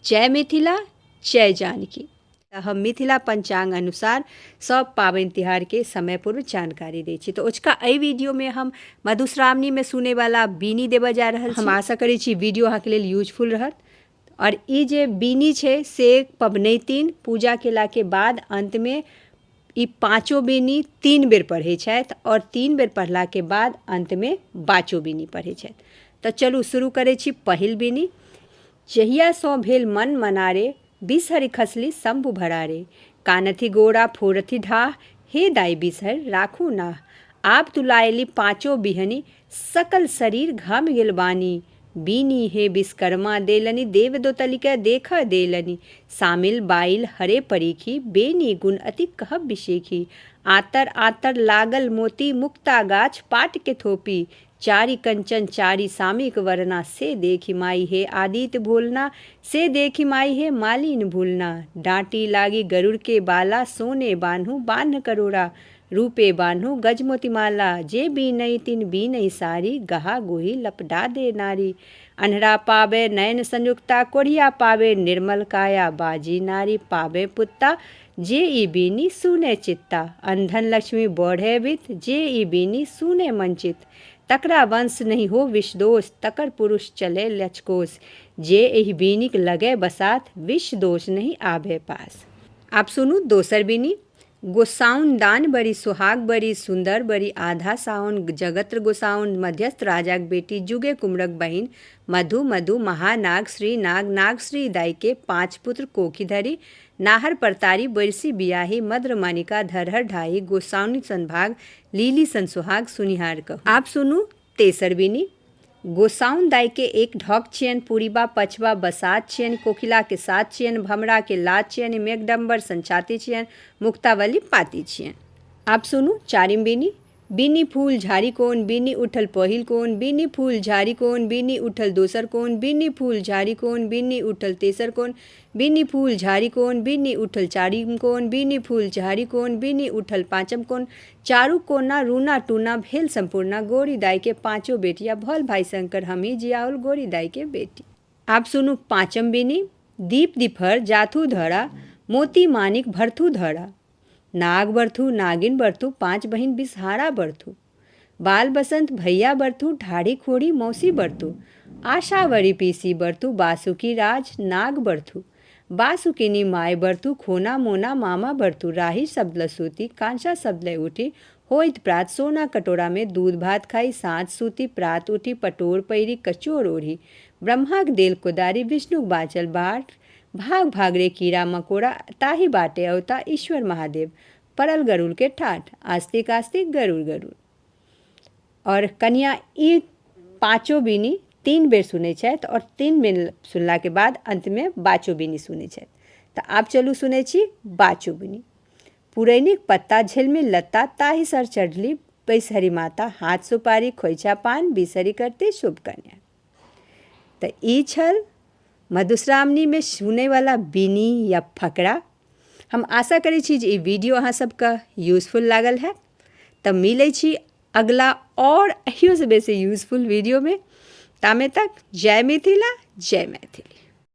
जय मिथिला जय जानकी। हम मिथिला पंचांग अनुसार सब पाबनि तिहार के समय पूर्व जानकारी दै छी। तो ओजका एहि वीडियो में हम मधुश्रावणी में सुने वाला बीनी देबऽ जा रहल छी। हम आशा करै छी वीडियो अहाँके लेल यूजफुल रहत। और ई जे बीनी छै से पबनैतिन पूजा केला के बाद अंत में ई पाँचों बीनी 3 बेर पढ़ै छथि और 3 बेर पढ़ला के बाद अंत में बाचो बीनी पढ़ै छथि। तो चलू शुरू करै छी पहिल बीनी। जहिया सौ भेल मन मनारे, बिसहरि खसली शंभु भरारे। कानथि गोरा फोरथि ढाह, हे दाई बिसहर राखू नाह। आप तुलायली पाँचों बिहनी, सकल शरीर घाम गेल बानी। बीनी हे विश्वकर्मा देलनि, देव दोतलिका देखा देलनि। सामिल बाइल हरे परीखी, बेनी गुण अति कहब बिशेखी। आतर आतर लागल मोती, मुक्ता गाछ पाट के थोपी। चारि कंचन चारि सामिक वरना, से देखी माई हे आदित्य भोलना। से देखी माई हे मालिन भूलना। डांटी लागी गरुड़ के बाला, सोने बान्हू बान्ह करोड़ा। रूपे बान्हू गजमोती माला, जे बीनई तिन बीनई सारी। गहा गोही लपटा दे नारी। अन्हरा पावे नयन संयुक्ता, कोढ़िया पावे निर्मल काया। बाजी नारी पावे पुत्ता, जे ई बीनी सुने चित्ता। अंधन लक्ष्मी बढ़े वित, जे ई बीनी सुने मंचित। तकरा वंश नहीं हो विष दोष, तकर पुरुष चले लचकोस। जे एहि बीनिक लगे बसात, विष दोष नहीं आभे पास। आप सुनू दोसर बीनी। गोसाउन दान बड़ी सुहाग बड़ी, सुंदर बड़ी आधा साउन। जगत्र गोसाउन मध्यस्थ राजाक बेटी, जुगे कुमरक बहिन। मधु मधु महानाग श्री नाग, नाग श्री दाई के 5 पुत्र कोखी धरी। नाहर परतारी बरसी बियाही, मद्र मानिका धरहर ढाई। गोसाउनी संभाग लीली सन सुहाग, सुनिहार कहू। आप सुनू तेसर बीनी। गोसाउन दाई के 1 ढौक छियन, पूरीबा पछबा बसात छियन। कोकिला के 7 छियन, भमरा के लात छियन। मेघडम्बर संचाती छियन, मुक्तावली पाती छियन। आप सुनू चारिम बीनी। बीनी फूल झाड़ी कोन, बीनी उठल पहिल कोन। बीनी फूल झाड़ी कोन, बीनी उठल दोसर कोन। बीनी फूल झाड़ी कोन, बीनी उठल तेसर कोन। बीनी फूल झाड़ी कोन, बीनी उठल चारिम कोन। बीनी फूल झाड़ी कोन, बीनी उठल पाँचम कोन। चारू कोना रूना टूना भेल संपूर्णा। गोरी दाई के 5 बेटिया, भल भाई शंकर हमी जियाउल गोरी दाई के बेटी। आप सुनू पाँचम बीनी। दीप दिफर जाथू धरा, मोती मानिक भरथू धरा। नाग बरथू नागिन बरथू, 5 बहिन बिसहारा बरथू। बाल बसंत भैया बरथू, ढाढ़ी खोड़ी मौसी बरथू। आशावरी पीसी बरथू, बासुकी राज नाग बरथू। बासुकिनी माय बरथू, खोना मोना मामा बरथू। राही शब्द सूती, कांसा शब्द उठी। होइत प्रात सोना कटोरा में, दूध भात खाई साँझ सूती। प्रात उठी पटोर पैरी, कचोर ओढ़ी। ब्रह्माक देल कोदारी, विष्णु बाँचल बाट। भाग भाग रे कीड़ा मकोड़ा, ताही बाटे अवता ईश्वर महादेव। परल गरुड़ के ठाठ, आस्तिक आस्तिक गरुड़ गरुड़। और कन्या ई 5 बीनी 3 बेर सुनै छथि और 3 बेर सुनला के बाद अंत में बाचो बीनी सुनै छथि। तो आप चलू सुनै छी बाचो बीनी। पुरैनिक पत्ता झेलमी लत्ता, ताही सर चढ़ली बैसहरी माता। हाथ सुपारी खोइछा पान, बिसहरी करते शुभ कन्या। तो ई छल मधुश्रावणी में सुने वाला बीनी या फकरा। हम आशा करै छी जे ई वीडियो अहाँ सबके यूजफुल लागल है। तब मिलै छी अगला और अहियो से बेसी यूजफुल वीडियो में। तामे तक जय मिथिला जय मैथिली।